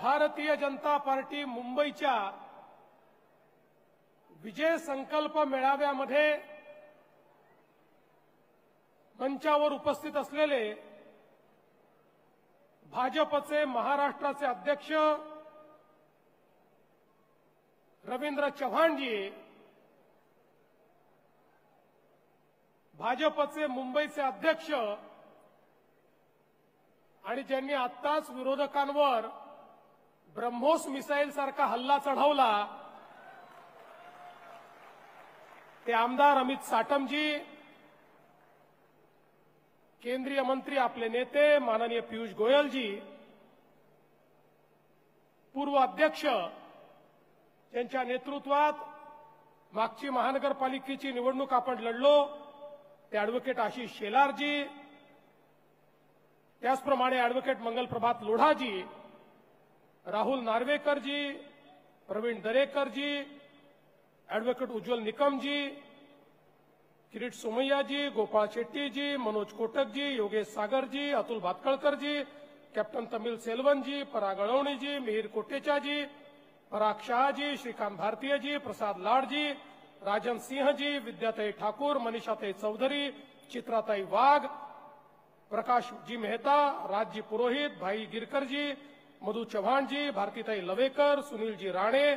Bharatiya Janata party मुंबईच्या विजय संकल्प मेळाव्यामध्ये मंचावर उपस्थित असलेले भाजपचे महाराष्ट्राचे अध्यक्ष रवींद्र चव्हाणजी, भाजपचे मुंबईचे अध्यक्ष आणि ज्यांनी आत्ताच विरोधकांवर ब्रह्मोस मिसाईल सारखा हल्ला चढवला ते आमदार अमित साटमजी, केंद्रीय मंत्री आपले नेते माननीय पीयूष गोयलजी, पूर्व अध्यक्ष ज्यांच्या नेतृत्वात मागची महानगरपालिकेची निवडणूक आपण लढलो ते ॲडव्होकेट आशिष शेलारजी, त्याचप्रमाणे ॲडव्होकेट मंगलप्रभात लोढाजी, राहुल नार्वेकरजी, प्रवीण दरेकरजी, ॲडव्होकेट उज्ज्वल निकमजी, किरीट सोमय्याजी, गोपाळ शेट्टीजी, मनोज कोटकजी, योगेश सागरजी, अतुल भातखळकरजी, कॅप्टन तमिल सेल्वनजी, पराग अळवणीजी, मिहिर कोटेचाजी, पराग शहाजी, श्रीकांत भारतीयजी, प्रसाद लाडजी, राजन सिंहजी, विद्याताई ठाकूर, मनीषाताई चौधरी, चित्राताई वाघ, प्रकाशजी मेहता, राजजी पुरोहित, भाई गिरकरजी, मधु चव्हाणजी, भारतीताई लवेकर, सुनीलजी राणे,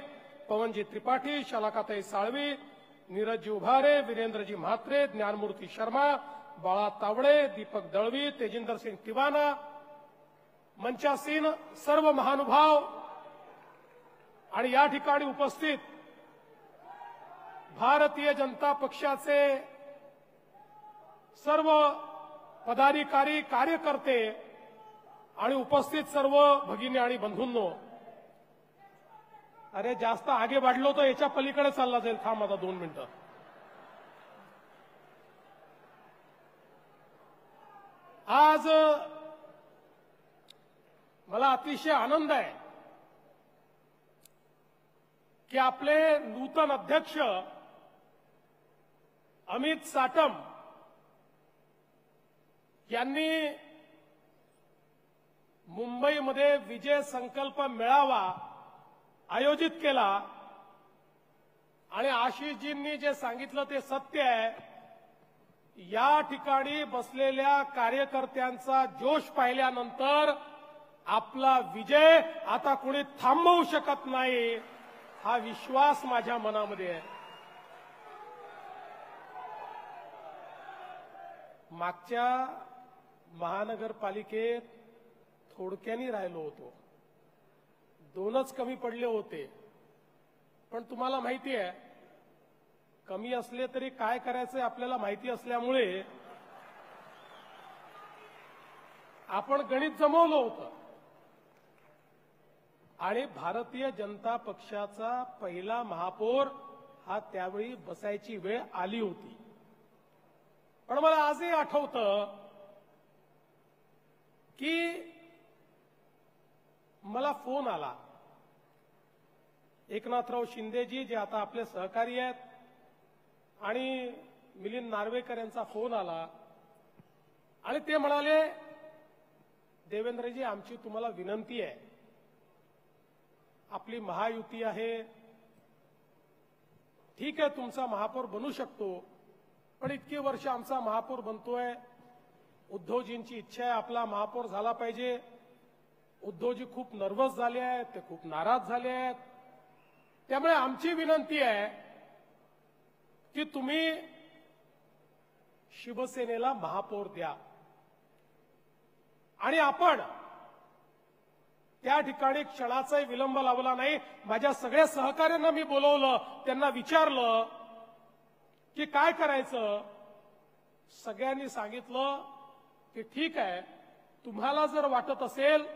पवनजी त्रिपाठी, शालाकाताई साळवी, नीरजजी उभारे, वीरेंद्रजी म्हात्रे, ज्ञानमूर्ती शर्मा, बाळा तावडे, दीपक दळवी, तेजिंदर सिंग तिवाना, मंचासीन सर्व महानुभाव आणि या ठिकाणी उपस्थित भारतीय जनता पक्षाचे सर्व पदाधिकारी, कार्यकर्ते आणि उपस्थित सर्व भगिनी आणि बंधूंनो, अरे जास्त आगे वाढलो तर याच्या पलीकडे चालला जाईल. थांब आता 2 मिनिटं. आज मला अतिशय आनंद आहे की आपले नूतन अध्यक्ष अमित साटम यांनी मुंबईमध्ये विजय संकल्प मेळावा आयोजित केला आणि आशिषजींनी जे सांगितलं ते सत्य आहे. या ठिकाणी बसलेल्या कार्यकर्त्यांचा जोश पाहिल्यानंतर आपला विजय आता कोणी थांबवू शकत नाही हा विश्वास माझ्या मनामध्ये आहे. मागच्या महानगरपालिकेत थोडक्यानी राहिलो होतो, 2च कमी पडले होते. पण तुम्हाला माहिती आहे, कमी असले तरी काय करायचं आपल्याला माहिती असल्यामुळे आपण गणित जमवलं होतं आणि भारतीय जनता पक्षाचा पहिला महापौर हा त्यावेळी बसायची वेळ आली होती. पण मला आजही आठवतं की मला फोन आला, एकनाथराव शिंदेजी जे आता आपले सहकारी आहेत आणि मिलिंद नार्वेकर यांचा फोन आला आणि ते म्हणाले, देवेंद्रजी आमची तुम्हाला विनंती आहे, आपली महायुती आहे, ठीक आहे तुमचा महापौर बनू शकतो, पण इतकी वर्ष आमचा महापौर बनतोय, उद्धवजींची इच्छा आहे आपला महापौर झाला पाहिजे. उद्धवजी खूप नर्वस झाले आहेत, ते खूप नाराज झाले आहेत, त्यामुळे आमची विनंती आहे की तुम्ही शिवसेनेला महापौर द्या. आणि आपण त्या ठिकाणी क्षणाचाही विलंब लावला नाही. माझ्या सगळ्या सहकाऱ्यांना मी बोलवलं, त्यांना विचारलं की काय करायचं. सगळ्यांनी सांगितलं की ठीक आहे, तुम्हाला जर वाटत असेल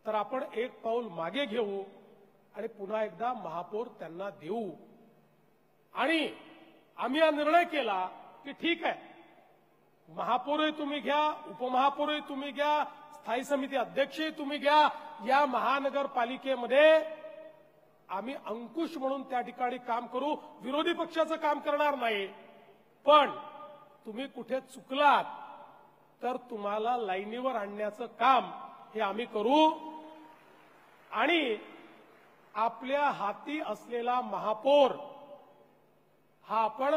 तर आपण एक पाऊल मागे घेऊ आणि पुन्हा एकदा महापौर त्यांना देऊ. आणि आम्ही हा निर्णय केला की ठीक आहे, महापौरही तुम्ही घ्या, उपमहापौरही तुम्ही घ्या, स्थायी समिती अध्यक्षही तुम्ही घ्या. या महानगरपालिकेमध्ये आम्ही अंकुश म्हणून त्या ठिकाणी काम करू, विरोधी पक्षाचं काम करणार नाही. पण तुम्ही कुठे चुकलात तर तुम्हाला लाईनीवर आणण्याचं काम हे आम्ही करू. आणि आपल्या हाती असलेला महापौर हा आपण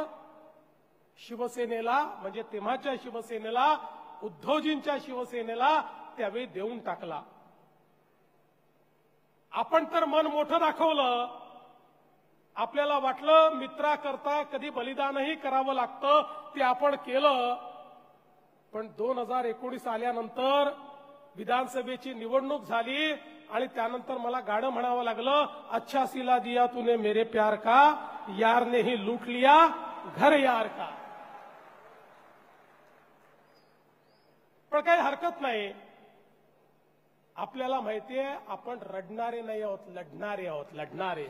शिवसेनेला, म्हणजे तेव्हाच्या शिवसेनेला, उद्धवजींच्या शिवसेनेला त्यावेळी देऊन टाकला. आपण तर मन मोठं दाखवलं. आपल्याला वाटलं मित्राकरता कधी बलिदानही करावं लागतं, ते आपण केलं. पण 2019 आल्यानंतर विधानसभेची निवडणूक झाली आणि त्यानंतर मला गाणं म्हणावं लागलं, अच्छा सिला दिया तूने मेरे प्यार का, यार ने ही लूट लिया घर यार का. पण काही हरकत नाही. आपल्याला माहितीये आपण रडणारे नाही आहोत, लढणारे आहोत, लढणारे.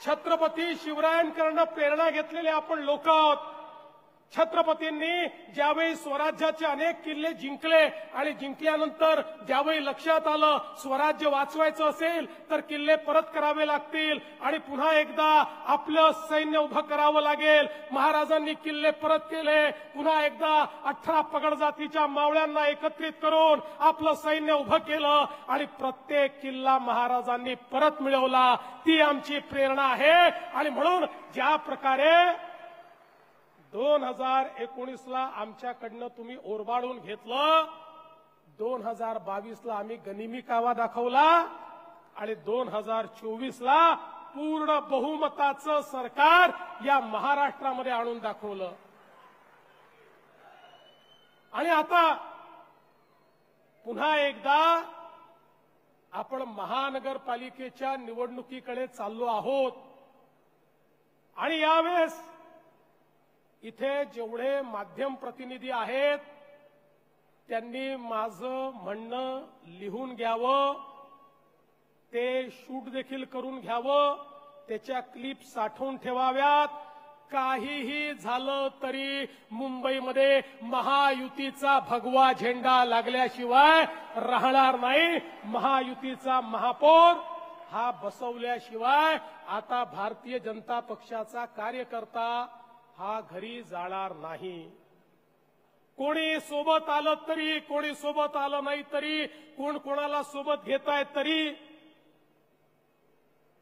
छत्रपती शिवरायांकडून प्रेरणा घेतलेले आपण लोक आहोत. छत्रपतींनी ज्यावेळी स्वराज्याचे अनेक किल्ले जिंकले आणि जिंकल्यानंतर ज्यावेळी लक्षात आलं स्वराज्य वाचवायचं असेल तर किल्ले परत करावे लागतील आणि पुन्हा एकदा आपलं सैन्य उभं करावं लागेल. महाराजांनी किल्ले परत केले. पुन्हा एकदा 18 पगड जातीच्या मावळ्यांना एकत्रित करून आपलं सैन्य उभं केलं आणि प्रत्येक किल्ला महाराजांनी परत मिळवला. ती आमची प्रेरणा आहे. आणि म्हणून ज्या प्रकारे 2019ला आमच्याकडनं तुम्ही ओरबाडून घेतलं, 2022ला आम्ही गनिमी कावा दाखवला आणि 2024ला पूर्ण बहुमताचं सरकार या महाराष्ट्रामध्ये आणून दाखवलं. आणि आता पुन्हा एकदा आपण महानगरपालिकेच्या निवडणुकीकडे चाललो आहोत. आणि यावेळेस इथे जेवढे माध्यम प्रतिनिधी आहेत त्यांनी माझं म्हणणं लिहून घ्यावं, ते शूट देखील करून घ्यावं, त्याच्या क्लिप साठवून ठेवाव्यात. काहीही झालं तरी मुंबईमध्ये महायुतीचा भगवा झेंडा लागल्याशिवाय राहणार नाही. महायुतीचा महापौर हा बसवल्याशिवाय आता भारतीय जनता पक्षाचा कार्यकर्ता हा घरी जाणार नाही. कोणी सोबत आलं तरी, कोणी सोबत आलं नाही तरी, कोण कोणाला सोबत घेताय तरी.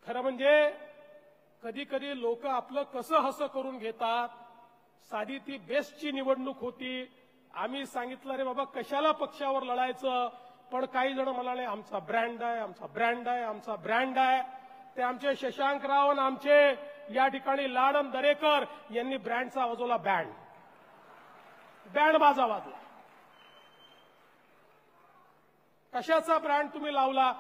खरं म्हणजे कधी कधी लोक आपलं कसं हसं करून घेतात. साधी ती बेस्टची निवडणूक होती. आम्ही सांगितलं रे बाबा कशाला पक्षावर लढायचं. पण काही जण म्हणाले आमचा ब्रँड आहे, आमचा ब्रँड आहे, आमचा ब्रँड आहे. ते आमचे शशांकराव आणि आमचे या ठिकाणी लाडन दरेकर यांनी ब्रँडचा वाजवला, बँड बाजा वाजला. कशाचा ब्रँड तुम्ही लावला?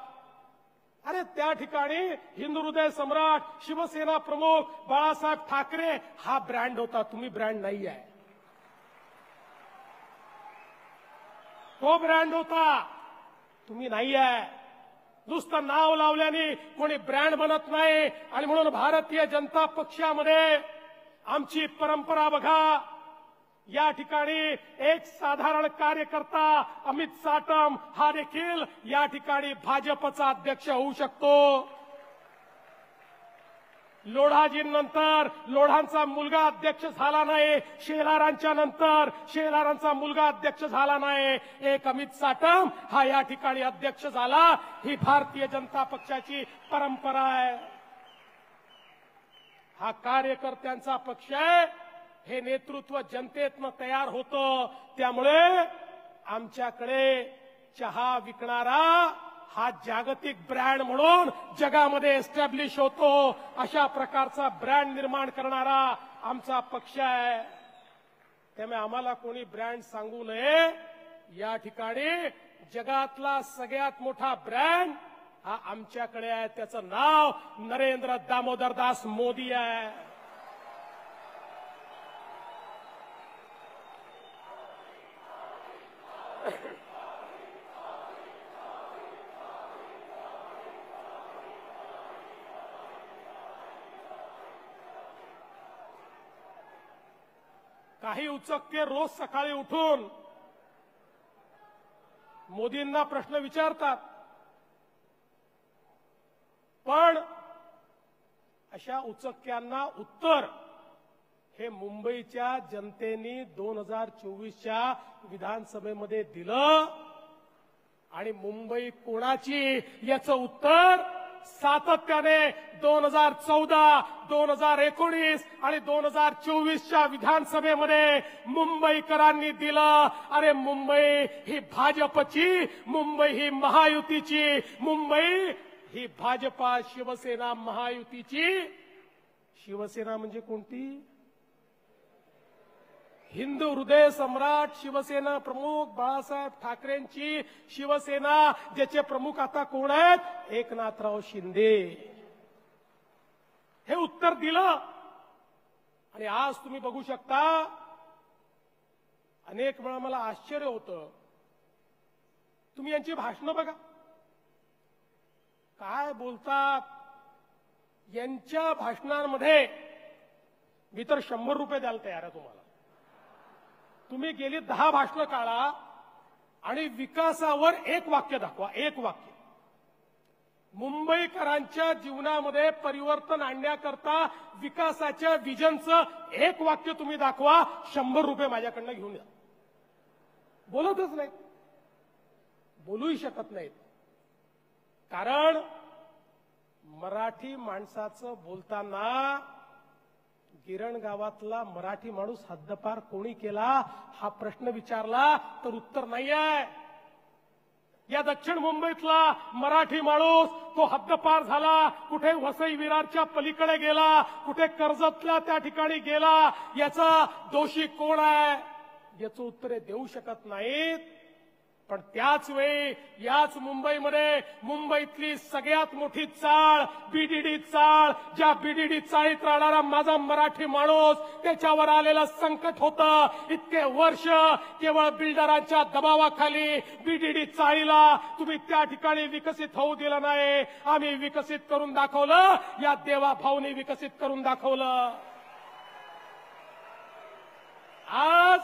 अरे त्या ठिकाणी हिंदू हृदय सम्राट शिवसेना प्रमुख बाळासाहेब ठाकरे हा ब्रँड होता. तुम्ही ब्रँड नाही आहे. तो ब्रँड होता, तुम्ही नाही आहे. नुसतं नाव लावल्याने कोणी ब्रँड बनत नाही. आणि म्हणून भारतीय जनता पक्षामध्ये आमची परंपरा बघा. या ठिकाणी एक साधारण कार्यकर्ता अमित साटम हा देखील या ठिकाणी भाजपचा अध्यक्ष होऊ शकतो. लोढाजींनंतर लोढांचा मुलगा अध्यक्ष झाला नाही. शेलारांच्या नंतर शेलारांचा मुलगा अध्यक्ष झाला नाही. एक अमित साटम हा या ठिकाणी अध्यक्ष झाला. ही भारतीय जनता पक्षाची परंपरा आहे. हा कार्यकर्त्यांचा पक्ष आहे. हे नेतृत्व जनतेतनं तयार होतं. त्यामुळे आमच्याकडे चहा विकणारा हा जागतिक ब्रँड म्हणून जगामध्ये एस्टॅब्लिश होतो. अशा प्रकारचा ब्रँड निर्माण करणारा आमचा पक्ष आहे. त्यामुळे आम्हाला कोणी ब्रँड सांगू नये. या ठिकाणी जगातला सगळ्यात मोठा ब्रँड हा आमच्याकडे आहे. त्याचं नाव नरेंद्र दामोदर दास मोदी आहे. काही उचकते रोज सकाळी उठून मोदींना प्रश्न विचारतात. पण अशा उचक्यांना उत्तर हे मुंबईच्या जनतेने 2024च्या विधानसभेमध्ये दिलं. आणि मुंबई कोणाची याचं उत्तर सातत्याने 2014, 2019 आणि 2024च्या विधानसभेमध्ये मुंबईकरांनी दिलं. अरे मुंबई ही भाजपची, मुंबई ही महायुतीची, मुंबई ही भाजपा शिवसेना महायुतीची. शिवसेना म्हणजे कोणती? हिंदू हृदय सम्राट शिवसेना प्रमुख बाळासाहेब ठाकरेंची शिवसेना, ज्याचे प्रमुख आता कोण आहेत? एकनाथराव शिंदे. हे उत्तर दिलं. आणि आज तुम्ही बघू शकता, अनेक वेळा मला आश्चर्य होतं. तुम्ही यांची भाषणं बघा, काय बोलतात. यांच्या भाषणांमध्ये मी तर 100 रुपये द्यायला तयार आहे तुम्हाला. तुम्ही गेली 10 भाषणं काढा आणि विकासावर एक वाक्य दाखवा, एक वाक्य. मुंबईकरांच्या जीवनामध्ये परिवर्तन आणण्याकरता विकासाच्या विजनचं एक वाक्य तुम्ही दाखवा, 100 रुपये माझ्याकडनं घेऊन या. बोलतच नाहीत, बोलूही शकत नाहीत. कारण मराठी माणसाचं बोलताना गिरण गावातला मराठी माणूस हद्दपार कोणी केला हा प्रश्न विचारला तर उत्तर नाही आहे. या दक्षिण मुंबईतला मराठी माणूस तो हद्दपार झाला, कुठे वसई विरारच्या पलीकडे गेला, कुठे कर्जतल्या त्या ठिकाणी गेला, याचा दोषी कोण आहे याचं उत्तर देऊ शकत नाहीत. पण त्याच वेळी याच मुंबईमध्ये मुंबईतली सगळ्यात मोठी चाळ बीडीडी चाळ, ज्या बीडीडी चाळीत राहणारा माझा मराठी माणूस, त्याच्यावर आलेलं संकट होतं. इतके वर्ष केवळ बिल्डरांच्या दबावाखाली बीडीडी चाळीला तुम्ही त्या ठिकाणी विकसित होऊ दिलं नाही. आम्ही विकसित करून दाखवलं, या देवाभाऊनी विकसित करून दाखवलं. आज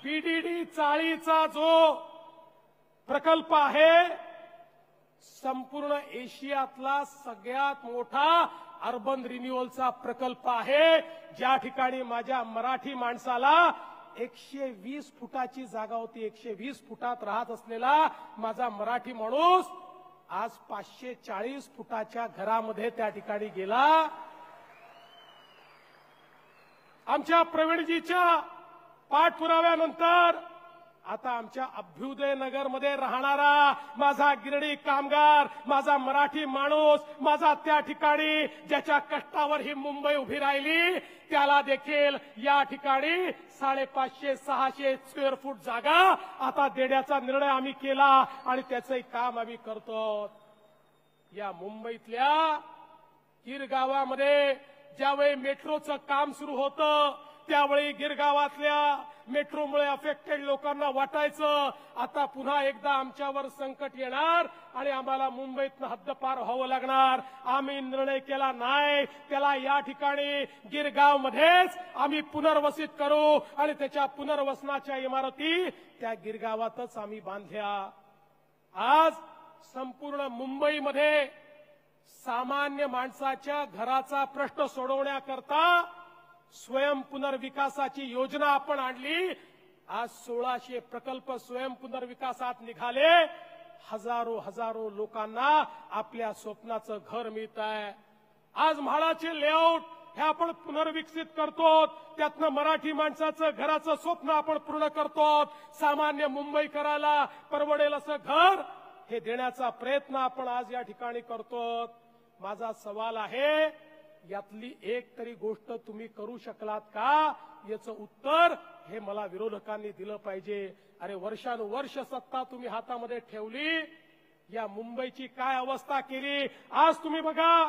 बीडीडी चाळीचा जो प्रकल्प आहे, संपूर्ण एशियातला सगळ्यात मोठा अर्बन रिन्युअलचा प्रकल्प आहे. ज्या ठिकाणी माझ्या मराठी माणसाला 120 फुटाची जागा होती, 120 फुटात राहत असलेला माझा मराठी माणूस आज 540 फुटाच्या घरामध्ये त्या ठिकाणी गेला. आमच्या प्रवीणजीच्या पाठपुराव्यानंतर आता आमच्या अभ्युदय नगरमध्ये राहणारा माझा गिरणी कामगार, माझा मराठी माणूस, माझा त्या ठिकाणी ज्याच्या कष्टावर ही मुंबई उभी राहिली, त्याला देखील या ठिकाणी 550-600 स्क्वेअर फूट जागा आता देण्याचा निर्णय आम्ही केला आणि त्याचंही काम आम्ही करतो. या मुंबईतल्या गिरगावामध्ये ज्यावेळी मेट्रोचं काम सुरू होतं, त्यावेळी गिरगावातल्या मेट्रोमुळे अफेक्टेड लोकांना वाटायचं आता पुन्हा एकदा आमच्यावर संकट येणार आणि आम्हाला मुंबईतनं हद्दपार व्हावं लागणार. आम्ही निर्णय केला नाही, त्याला या ठिकाणी गिरगावमध्येच आम्ही पुनर्वसित करू आणि त्याच्या पुनर्वसनाच्या इमारती त्या गिरगावातच आम्ही बांधल्या. आज संपूर्ण मुंबईमध्ये सामान्य माणसाच्या घराचा प्रश्न सोडवण्याकरता स्वयं पुनर्विकासाची योजना आपण आणली. आज 1600 प्रकल्प स्वयं पुनर्विकासात निघाले. हजारो लोकांना आपल्या स्वप्नाचं घर मिळत आहे. आज म्हाडाचे लेआउट हे आपण पुनर्विकसित करतो, त्यातनं मराठी माणसाचं घराचं स्वप्न आपण पूर्ण करतो. सामान्य मुंबईकराला परवडेल असं घर हे देण्याचा प्रयत्न आपण आज या ठिकाणी करतो. माझा सवाल आहे, यातली एक तरी गोष्ट तुम्ही करू शकलात का याचं उत्तर हे मला विरोधकांनी दिलं पाहिजे. अरे वर्षानुवर्ष सत्ता तुम्ही हातामध्ये ठेवली, या मुंबईची काय अवस्था केली. आज तुम्ही बघा,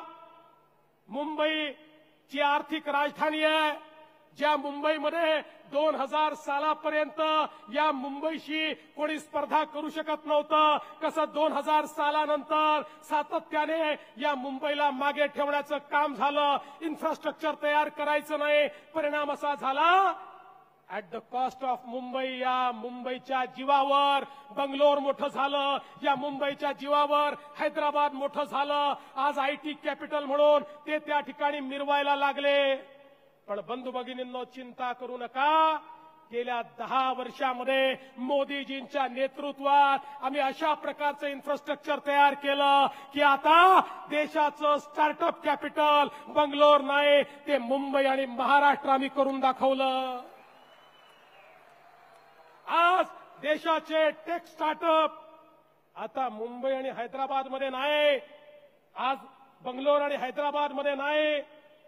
मुंबईची आर्थिक राजधानी आहे, ज्या मुंबईमध्ये 2000 सालापर्यंत या मुंबईशी कोणी स्पर्धा करू शकत नव्हतं, कसं 2000 सालानंतर सातत्याने या मुंबईला मागे ठेवण्याचं काम झालं. इन्फ्रास्ट्रक्चर तयार करायचं नाही, परिणाम असा झाला at the cost of Mumbai. या मुंबईच्या जीवावर बंगलोर मोठं झालं, या मुंबईच्या जीवावर हैदराबाद मोठं झालं. आज आयटी कॅपिटल म्हणून ते त्या ठिकाणी मिरवायला लागले. पण बंधू भगिनींनो, चिंता करू नका. गेल्या 10 वर्षामध्ये मोदीजींच्या नेतृत्वात आम्ही अशा प्रकारचं इन्फ्रास्ट्रक्चर तयार केलं की आता देशाचं स्टार्टअप कॅपिटल बंगलोर नाही, ते मुंबई आणि महाराष्ट्र आम्ही करून दाखवलं. आज देशाचे टेक स्टार्टअप आता मुंबई आणि हैदराबाद मध्ये नाही, आज बंगलोर आणि हैदराबाद मध्ये नाही,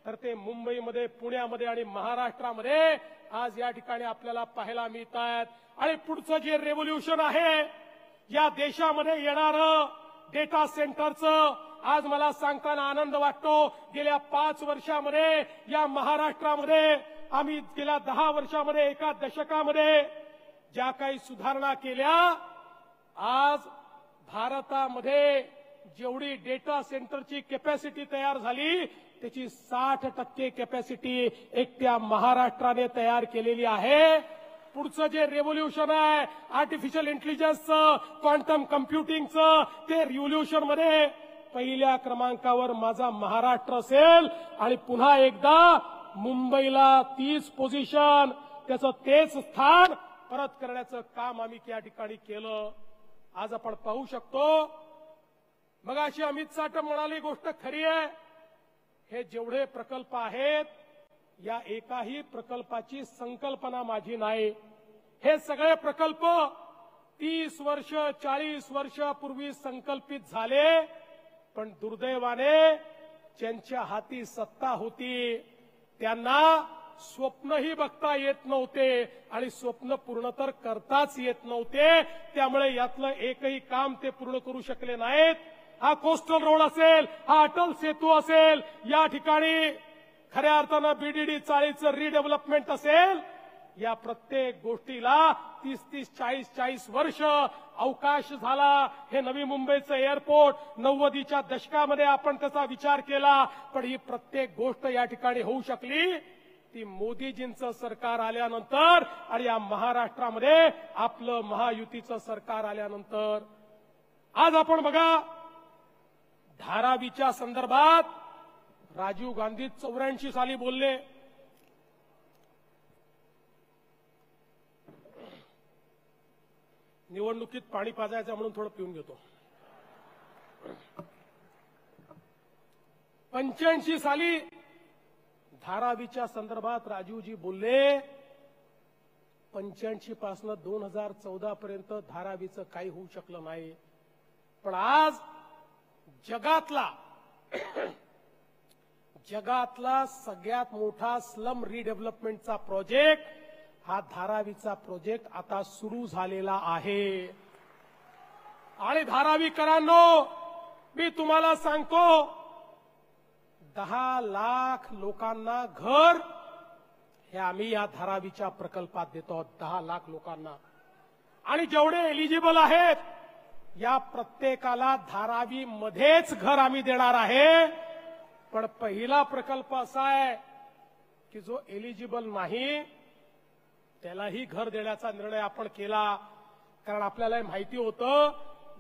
तर ते मुंबईमध्ये, पुण्यामध्ये आणि महाराष्ट्रामध्ये आज या ठिकाणी आपल्याला पाहायला मिळत आहेत. आणि पुढचं जे रेव्होल्युशन आहे या देशामध्ये येणारं डेटा सेंटरचं, आज मला सांगताना आनंद वाटतो, गेल्या 5 वर्षामध्ये या महाराष्ट्रामध्ये आम्ही गेल्या 10 वर्षामध्ये, एका दशकामध्ये ज्या काही सुधारणा केल्या, आज भारतामध्ये जेवढी डेटा सेंटरची कॅपॅसिटी तयार झाली त्याची 60% कॅपॅसिटी एकट्या महाराष्ट्राने तयार केलेली आहे. पुढचं जे रेव्होल्युशन आहे आर्टिफिशियल इंटेलिजन्सचं, क्वांटम कम्प्युटिंगचं, ते रेव्होल्युशन मध्ये पहिल्या क्रमांकावर माझा महाराष्ट्र असेल. आणि पुन्हा एकदा मुंबईला 30 पोझिशन, त्याचं तेच स्थान परत करण्याचं काम आम्ही त्या ठिकाणी केलं. आज आपण पाहू शकतो, मगाशी अमित साटम म्हणाली गोष्ट खरी आहे, हे जेवढे प्रकल्प आहेत या एकाही प्रकल्पाची संकल्पना माझी नाही. हे सगळे प्रकल्प 30 वर्ष 40 वर्षापूर्वी संकल्पित झाले, पण दुर्दैवाने ज्यांच्या हाती सत्ता होती त्यांना स्वप्नही बघता येत नव्हते आणि स्वप्न पूर्ण तर करताच येत नव्हते. त्यामुळे यातलं एकही काम ते पूर्ण करू शकले नाहीत. हा कोस्टल रोड असेल, हा अटल सेतू असेल, या ठिकाणी खऱ्या अर्थानं बीडीडी चाळीचं रिडेव्हलपमेंट असेल, या प्रत्येक गोष्टीला 30-30, 40-40 वर्ष अवकाश झाला. हे नवी मुंबईचं एअरपोर्ट 90च्या दशकामध्ये आपण त्याचा विचार केला, पण ही प्रत्येक गोष्ट या ठिकाणी होऊ शकली ती मोदीजींचं सरकार आल्यानंतर आणि या महाराष्ट्रामध्ये आपलं महायुतीचं सरकार आल्यानंतर. आज आपण बघा, धारावीच्या संदर्भात राजीव गांधी 84 साली बोलले. निवडणुकीत पाणी पाजायचं म्हणून थोडं पिऊन घेतो. 85 साली धारावीच्या संदर्भात राजीवजी बोलले. 85 पासून 2014 पर्यंत धारावीचं काही होऊ शकलं नाही. पण आज जगातला सगळ्यात मोठा स्लम रिडेव्हलपमेंटचा प्रोजेक्ट हा धारावीचा प्रोजेक्ट आता सुरू झालेला आहे. आणि धारावीकरांनो, मी तुम्हाला सांगतो, 10 लाख लोकांना घर हे आम्ही या धारावीच्या प्रकल्पात देतो. 10 लाख लोकांना. आणि जेवढे एलिजिबल आहेत या प्रत्येकाला धारावीमध्येच घर आम्ही देणार आहे. पण पहिला प्रकल्प असा आहे की जो एलिजिबल नाही त्यालाही घर देण्याचा निर्णय आपण केला. कारण आपल्याला माहिती होतं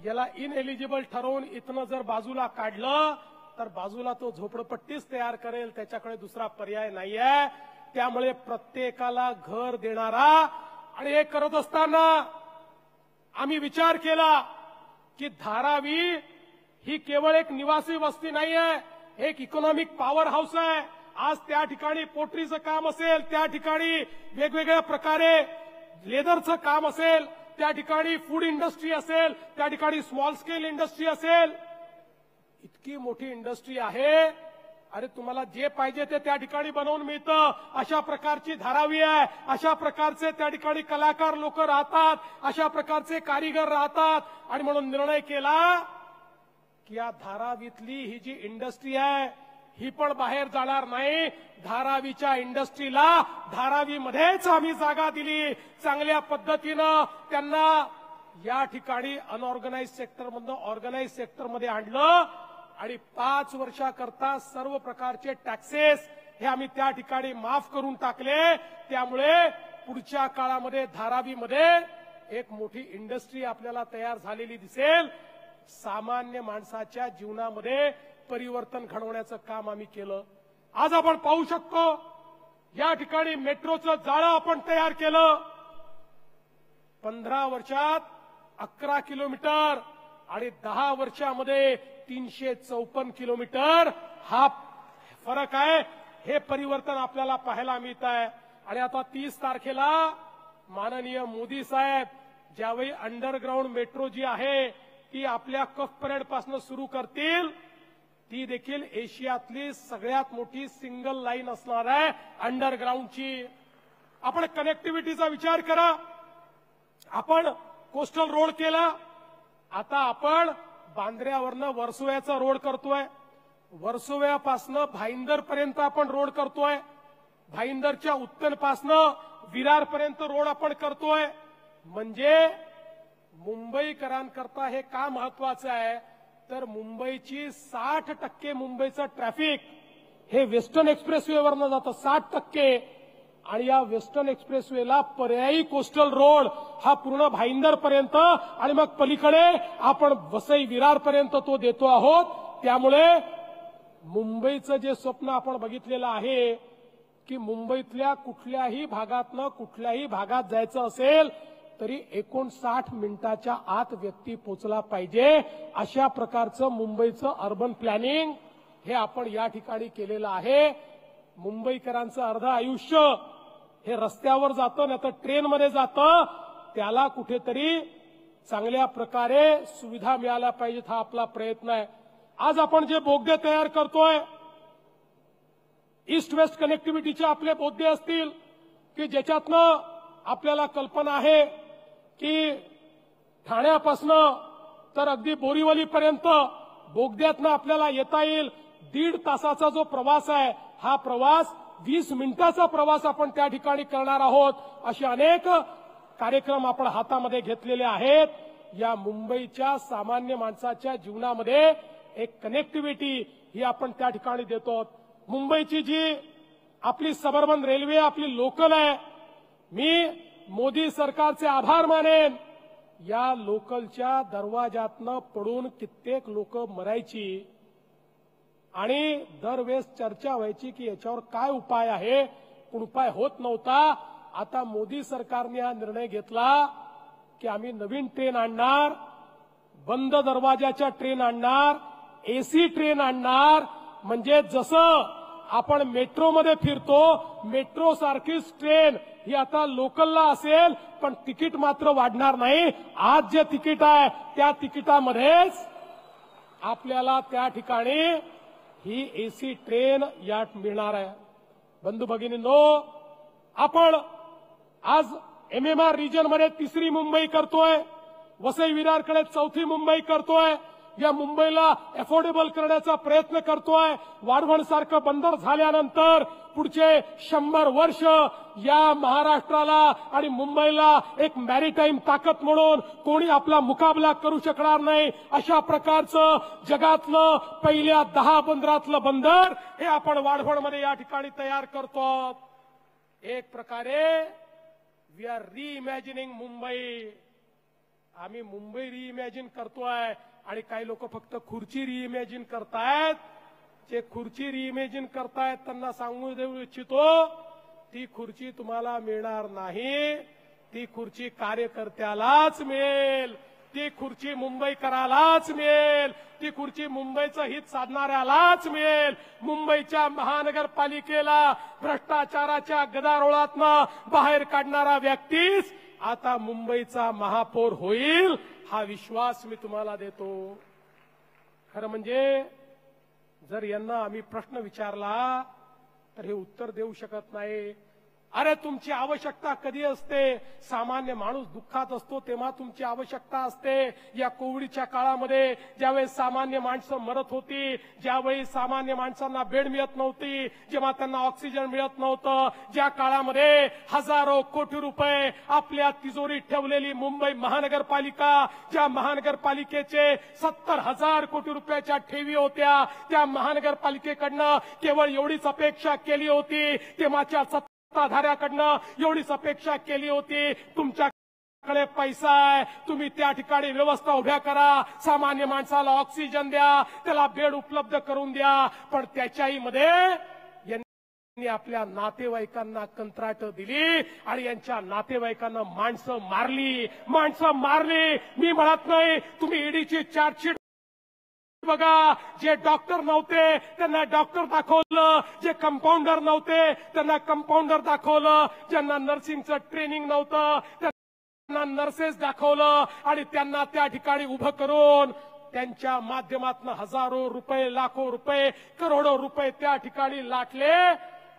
याला इनएलिजिबल ठरवून इथनं जर बाजूला काढलं तर बाजूला तो झोपडपट्टीच तयार करेल, त्याच्याकडे दुसरा पर्याय नाहीये. त्यामुळे प्रत्येकाला घर देणारा. आणि हे करत असताना आम्ही विचार केला की धारावी ही केवळ एक निवासी वस्ती नाहीये, एक इकॉनॉमिक पॉवर हाऊस आहे. आज त्या ठिकाणी पोट्रीचं काम असेल, त्या ठिकाणी वेगवेगळ्या प्रकारे लेदरचं काम असेल, त्या ठिकाणी फूड इंडस्ट्री असेल, त्या ठिकाणी स्मॉल स्केल इंडस्ट्री असेल. इतकी मोठी इंडस्ट्री आहे. अरे तुम्हाला जे पाहिजे ते त्या ठिकाणी बनवून मिळतं. अशा प्रकारची धारावी आहे. अशा प्रकारचे त्या ठिकाणी कलाकार लोक राहतात, अशा प्रकारचे कारीगर राहतात. आणि म्हणून निर्णय केला की या धारावीतली ही जी इंडस्ट्री आहे ही पण बाहेर जाणार नाही. धारावीच्या इंडस्ट्रीला धारावीमध्येच आम्ही जागा दिली. चांगल्या पद्धतीनं त्यांना या ठिकाणी अनऑर्गनाइज सेक्टरमधनं ऑर्गनाइज सेक्टरमध्ये आणलं. आणि 5 वर्षाकरता सर्व प्रकारचे टॅक्सेस हे आम्ही त्या ठिकाणी माफ करून टाकले. त्यामुळे पुढच्या काळामध्ये धारावीमध्ये एक मोठी इंडस्ट्री आपल्याला तयार झालेली दिसेल. सामान्य माणसाच्या जीवनामध्ये परिवर्तन घडवण्याचं काम आम्ही केलं. आज आपण पाहू शकतो या ठिकाणी मेट्रोचं जाळं आपण तयार केलं. 15 वर्षात 11 किलोमीटर आणि 10 वर्षामध्ये 354 किलोमीटर हा फरक आहे. हे परिवर्तन आपल्याला पाहायला मिळत आहे. आणि आता 30 तारखेला माननीय मोदी साहेब ज्यावेळी अंडरग्राऊंड मेट्रो जी आहे ती आपल्या कफ परेड पासून सुरू करतील, ती देखील एशियातली सगळ्यात मोठी सिंगल लाईन असणार आहे अंडरग्राऊंडची. आपण कनेक्टिव्हिटीचा विचार करा. आपण कोस्टल रोड केला, आता आपण बांद्र्यावरनं वर्सोव्याचा रोड करतोय, वर्सोव्यापासनं भाईंदर पर्यंत आपण रोड करतोय, भाईंदरच्या उत्तरपासनं विरारपर्यंत रोड आपण करतोय. म्हणजे मुंबईकरांकरता हे का महत्वाचं आहे तर मुंबईची 60% मुंबईचं ट्रॅफिक हे वेस्टर्न एक्सप्रेसवेवरनं जातं 60%. आणि या वेस्टर्न एक्सप्रेसवेला पर्यायी कोस्टल रोड हा पूर्ण भाईंदर पर्यंत आणि मग पलीकडे आपण वसई विरार पर्यंत तो देतो आहोत. त्यामुळे मुंबईचं जे स्वप्न आपण बघितलेलं आहे की मुंबईतल्या कुठल्याही भागातनं कुठल्याही भागात जायचं असेल तरी 59 मिनिटाच्या आत व्यक्ती पोहोचला पाहिजे, अशा प्रकारचं मुंबईचं अर्बन प्लॅनिंग हे आपण या ठिकाणी केलेलं आहे. मुंबईकरांचं अर्ध आयुष्य हे रस्त्यावर जातं नाही तर ट्रेनमध्ये जातं, त्याला कुठेतरी चांगल्या प्रकारे सुविधा मिळाल्या पाहिजेत हा आपला प्रयत्न आहे. आज आपण जे बोगदे तयार करतोय, ईस्ट वेस्ट कनेक्टिव्हिटीचे आपले बोगदे असतील की ज्याच्यातनं आपल्याला कल्पना आहे की ठाण्यापासनं तर अगदी बोरीवलीपर्यंत बोगद्यातनं आपल्याला येता येईल. 1.5 तासाचा जो प्रवास आहे हा प्रवास 20 मिनिटाचा प्रवास आपण त्या ठिकाणी करणार आहोत. असे अनेक कार्यक्रम आपण हातामध्ये घेतलेले आहेत. या मुंबईच्या सामान्य माणसाच्या जीवनामध्ये एक कनेक्टिव्हिटी ही आपण त्या ठिकाणी देतो. मुंबईची जी आपली सबर्बन रेल्वे आपली लोकल आहे, मी मोदी सरकारचे आभार मानेन. या लोकलच्या दरवाजातनं पडून कित्येक लोक मरायची आणि दरवेळेस चर्चा व्हायची की याच्यावर काय उपाय आहे, पण उपाय होत नव्हता. आता मोदी सरकारने हा निर्णय घेतला की आम्ही नवीन ट्रेन आणणार, बंद दरवाजाच्या ट्रेन आणणार, एसी ट्रेन आणणार. म्हणजे जसं आपण मेट्रोमध्ये फिरतो, मेट्रो सारखीच ट्रेन ही आता लोकलला असेल, पण तिकीट मात्र वाढणार नाही. आज जे तिकीट आहे त्या तिकिटामध्येच आपल्याला त्या ठिकाणी ही एसी ट्रेन यात मिळणार आहे. बंधू भगिनींनो, आपण आज एमएमआर रिजनमध्ये 3री मुंबई करतोय, वसई विरारकडे 4थी मुंबई करतोय. या मुंबईला अफोर्डेबल करण्याचा प्रयत्न करतोय. वाढवणसारखं बंदर झाल्यानंतर पुढचे 100 वर्ष या महाराष्ट्राला आणि मुंबईला एक मॅरीटाईम ताकद म्हणून कोणी आपला मुकाबला करू शकणार नाही. अशा प्रकारचं जगातलं पहिल्या 10 बंदरातलं बंदर हे आपण वाढवणमध्ये या ठिकाणी तयार करतो. एक प्रकारे वी आर रिइमॅजिनिंग मुंबई. आम्ही मुंबई रिइमॅजिन करतोय आणि काही लोक फक्त खुर्ची रिइमॅजिन करतायत. जे खुर्ची रिइमॅजिन करतायत त्यांना सांगू देऊ इच्छितो, ती खुर्ची तुम्हाला मिळणार नाही. ती खुर्ची कार्यकर्त्यालाच मिळेल, ती खुर्ची मुंबईकरालाच मिळेल, ती खुर्ची मुंबईचं हित साधणाऱ्यालाच मिळेल. मुंबईच्या महानगरपालिकेला भ्रष्टाचाराच्या गदारोळातनं बाहेर काढणारा व्यक्तीच आता मुंबईचा महापौर होईल, हा विश्वास मी तुम्हाला देतो. खरं म्हणजे जर यांना आम्ही प्रश्न विचारला तर हे उत्तर देऊ शकत नाही. अरे तुमची आवश्यकता कधी असते? सामान्य माणूस दुःखात असतो तेव्हा तुमची आवश्यकता असते. या कोविडच्या काळामध्ये ज्यावेळी सामान्य माणसं मरत होती, ज्यावेळी सामान्य माणसांना बेड मिळत नव्हती, जेव्हा त्यांना ऑक्सिजन मिळत नव्हतं, ज्या काळामध्ये हजारो कोटी रुपये आपल्या तिजोरीत ठेवलेली मुंबई महानगरपालिका, ज्या महानगरपालिकेचे 70,000 कोटी रुपयाच्या ठेवी होत्या, त्या महानगरपालिकेकडनं केवळ एवढीच अपेक्षा केली होती, तेव्हाच्या सत्ताधाऱ्याकडनं एवढीच अपेक्षा केली होती, तुमच्याकडे पैसा आहे, तुम्ही त्या ठिकाणी व्यवस्था उभ्या करा, सामान्य माणसाला ऑक्सिजन द्या, त्याला बेड उपलब्ध करून द्या. पण त्याच्याही मध्ये आपल्या नातेवाईकांना कंत्राट दिली आणि यांच्या नातेवाईकांना माणसं मारली. मी म्हणत नाही, तुम्ही ईडीची चार्जशीट बघा. जे डॉक्टर नव्हते त्यांना डॉक्टर दाखवलं, जे कंपाऊंडर नव्हते त्यांना कंपाऊंडर दाखवलं, ज्यांना नर्सिंगचं ट्रेनिंग नव्हतं त्यांना नर्सेस दाखवलं आणि त्यांना त्या ठिकाणी उभं करून त्यांच्या माध्यमातून हजारो रुपये, लाखो रुपये, करोडो रुपये त्या ठिकाणी लाटले.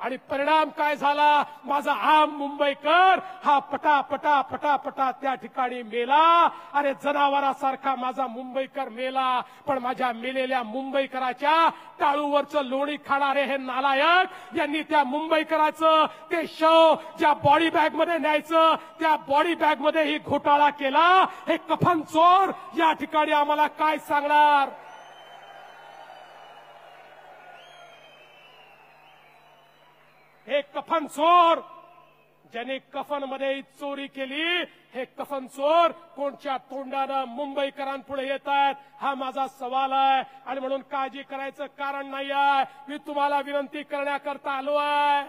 आणि परिणाम काय झाला? माझा आम मुंबईकर हा पटा त्या ठिकाणी मेला. अरे जनावरासारखा माझा मुंबईकर मेला. पण माझ्या मेलेल्या मुंबईकराच्या टाळूवरचं लोणी खाणारे हे नालायक यांनी त्या मुंबईकराचं ते शव ज्या बॉडी बॅग मध्ये न्यायचं त्या बॉडी बॅग मध्ये ही घोटाळा केला. हे कफन चोर या ठिकाणी आम्हाला काय सांगणार? हे कफन चोर ज्याने कफन मध्ये चोरी केली, हे कफन चोर कोणच्या तोंडानं मुंबईकरांपुढे येत आहेत हा माझा सवाल आहे. आणि म्हणून काळजी करायचं कारण नाही आहे. मी तुम्हाला विनंती करण्याकरता आलो आहे.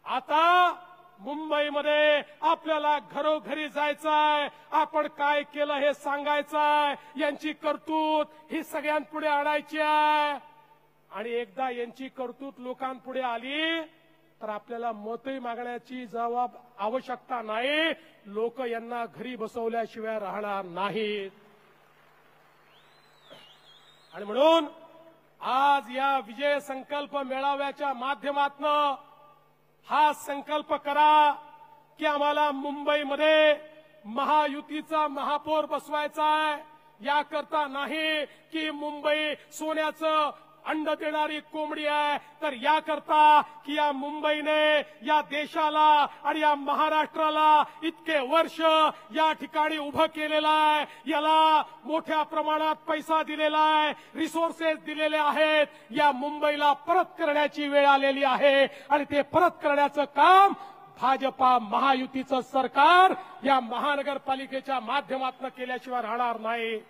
आता मुंबईमध्ये आपल्याला घरोघरी जायचंय, आपण काय केलं हे सांगायचंय, यांची करतूत ही सगळ्यांपुढे आणायची आहे. आणि एकदा यांची करतूत लोकांपुढे आली तर आपल्याला मतही मागण्याची आवश्यकता नाही. लोक यांना घरी बसवल्याशिवाय राहणार नाहीत. आणि म्हणून आज या विजय संकल्प मेळाव्याच्या माध्यमातून हा संकल्प करा की आम्हाला मुंबईमध्ये महायुतीचा महापौर बसवायचा आहे. याकरता नाही की मुंबई सोन्याचं अंड देणारी कोंबडी आहे, तर याकरता की या मुंबईने या देशाला आणि या महाराष्ट्राला इतके वर्ष या ठिकाणी उभं केलेलं आहे. याला मोठ्या प्रमाणात पैसा दिलेला आहे, रिसोर्सेस दिलेले आहेत. या मुंबईला परत करण्याची वेळ आलेली आहे आणि ते परत करण्याचं काम भाजपा महायुतीचं सरकार या महानगरपालिकेच्या माध्यमातून केल्याशिवाय राहणार नाही.